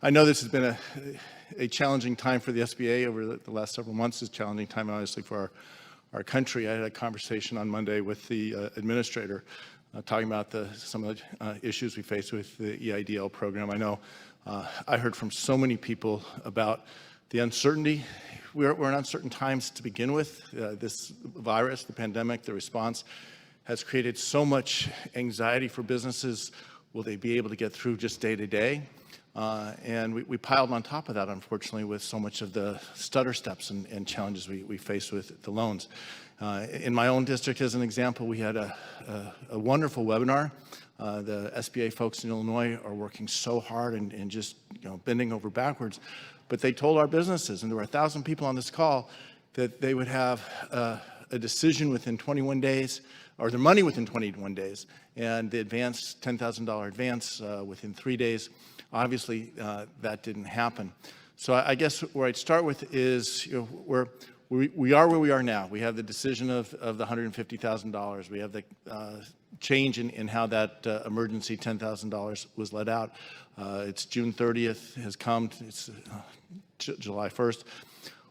I know this has been a challenging time for the SBA over the last several months. It's a challenging time, obviously, for our country. I had a conversation on Monday with the administrator talking about some of the issues we face with the EIDL program. I know I heard from so many people about the uncertainty. We're in uncertain times to begin with. This virus, the pandemic, the response has created so much anxiety for businesses. Will they be able to get through just day to day? And we piled on top of that, unfortunately, with so much of the stutter steps and challenges we face with the loans. In my own district, as an example, we had a wonderful webinar. The SBA folks in Illinois are working so hard and just bending over backwards. But they told our businesses, and there were 1,000 people on this call, that they would have a decision within 21 days, or their money within 21 days, and the advance, $10,000 advance within 3 days. Obviously, that didn't happen. So I guess where I'd start with is, we are where we are now. We have the decision of the $150,000. We have the change in how that emergency $10,000 was let out. It's June 30th has come. It's July 1st.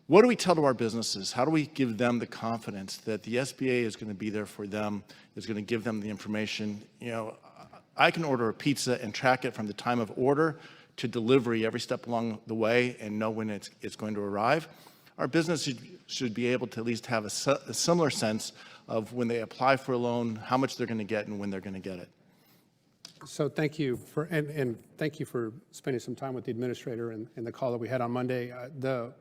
What do we tell to our businesses? How do we give them the confidence that the SBA is going to be there for them, is going to give them the information? I can order a pizza and track it from the time of order to delivery every step along the way and know when it's going to arrive. Our business should be able to at least have a similar sense of when they apply for a loan, how much they're going to get and when they're going to get it. So thank you for, and thank you for spending some time with the administrator and the call that we had on Monday. So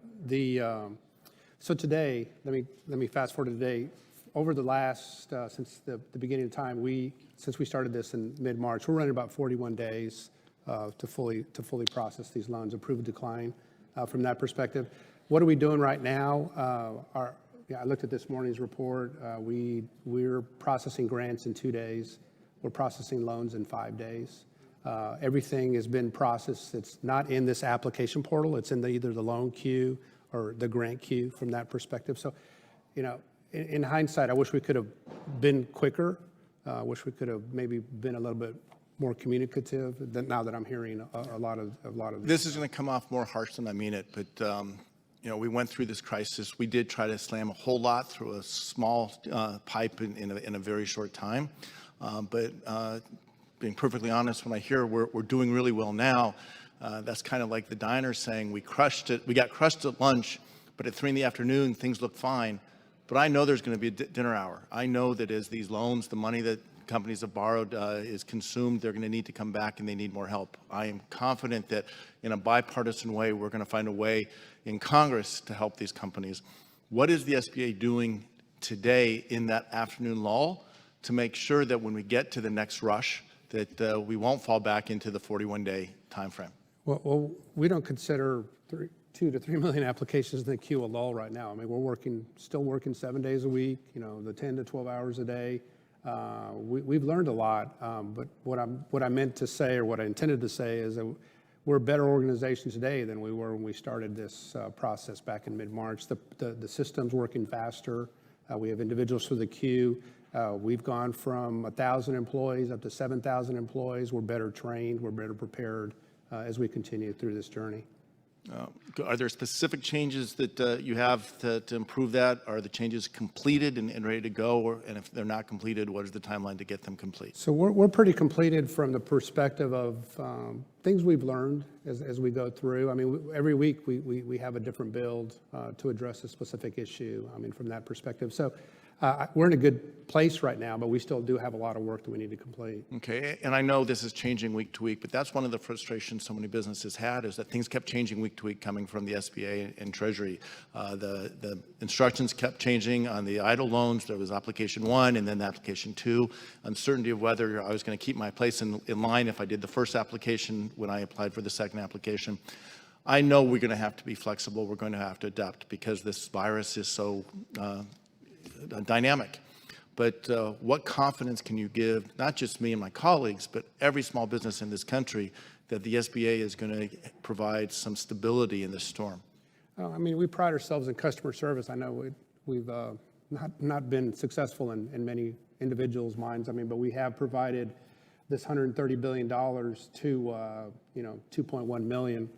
today, let me fast forward to today. Over the last, since the beginning of time, since we started this in mid-March, we're running about 41 days to fully process these loans, approve a decline from that perspective. What are we doing right now? I looked at this morning's report. We're processing grants in 2 days. We're processing loans in 5 days. Everything has been processed. It's not in this application portal. It's in either the loan queue or the grant queue from that perspective. So, in hindsight, I wish we could have been quicker. I wish we could have maybe been a little bit more communicative. Now that I'm hearing a lot of this is going to come off more harsh than I mean it, but we went through this crisis. We did try to slam a whole lot through a small pipe in a very short time. But being perfectly honest, when I hear we're doing really well now, that's kind of like the diner saying we crushed it. We got crushed at lunch, but at 3 in the afternoon things look fine. But I know there's going to be a dinner hour. I know that as these loans, the money that companies have borrowed is consumed, they're going to need to come back and they need more help. I am confident that in a bipartisan way, we're going to find a way in Congress to help these companies. What is the SBA doing today in that afternoon lull to make sure that when we get to the next rush, that we won't fall back into the 41-day time frame? Well, we don't consider 2 to 3 million applications in the queue a lull right now. I mean, we're still working 7 days a week, the 10 to 12 hours a day. We've learned a lot, but what I meant to say, or what I intended to say, is that we're a better organization today than we were when we started this process back in mid-March. The system's working faster. We have individuals through the queue. We've gone from 1,000 employees up to 7,000 employees. We're better trained. We're better prepared as we continue through this journey. Are there specific changes that you have to improve that? Are the changes completed and ready to go? And if they're not completed, what is the timeline to get them complete? So we're pretty completed from the perspective of things we've learned as we go through. I mean, every week we have a different build to address a specific issue, from that perspective. So we're in a good place right now, but we still do have a lot of work that we need to complete. Okay, and I know this is changing week to week, but that's one of the frustrations so many businesses had, is that things kept changing week to week coming from the SBA and Treasury. The instructions kept changing on the idle loans. There was application 1 and then application 2. Uncertainty of whether I was going to keep my place in line if I did the first application when I applied for the second application. I know we're going to have to be flexible. We're going to have to adapt because this virus is so dynamic. But what confidence can you give, not just me and my colleagues, but every small business in this country, that the SBA is going to provide some stability in this storm? We pride ourselves in customer service. I know we've not been successful in many individuals' minds. But we have provided this $130 billion to 2.1 million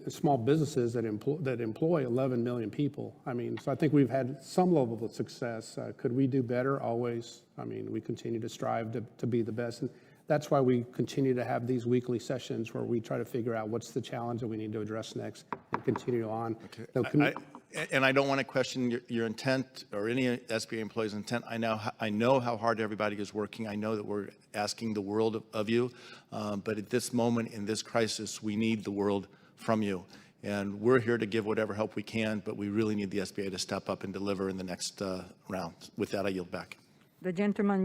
small businesses that employ 11 million people. I mean, so I think we've had some level of success. Could we do better? Always. I mean, we continue to strive to be the best. And that's why we continue to have these weekly sessions where we try to figure out what's the challenge that we need to address next and continue on. Okay. And I don't want to question your intent or any SBA employee's intent. I know how hard everybody is working. I know that we're asking the world of you. But at this moment, in this crisis, we need the world from you. And we're here to give whatever help we can, but we really need the SBA to step up and deliver in the next round. With that, I yield back. The gentleman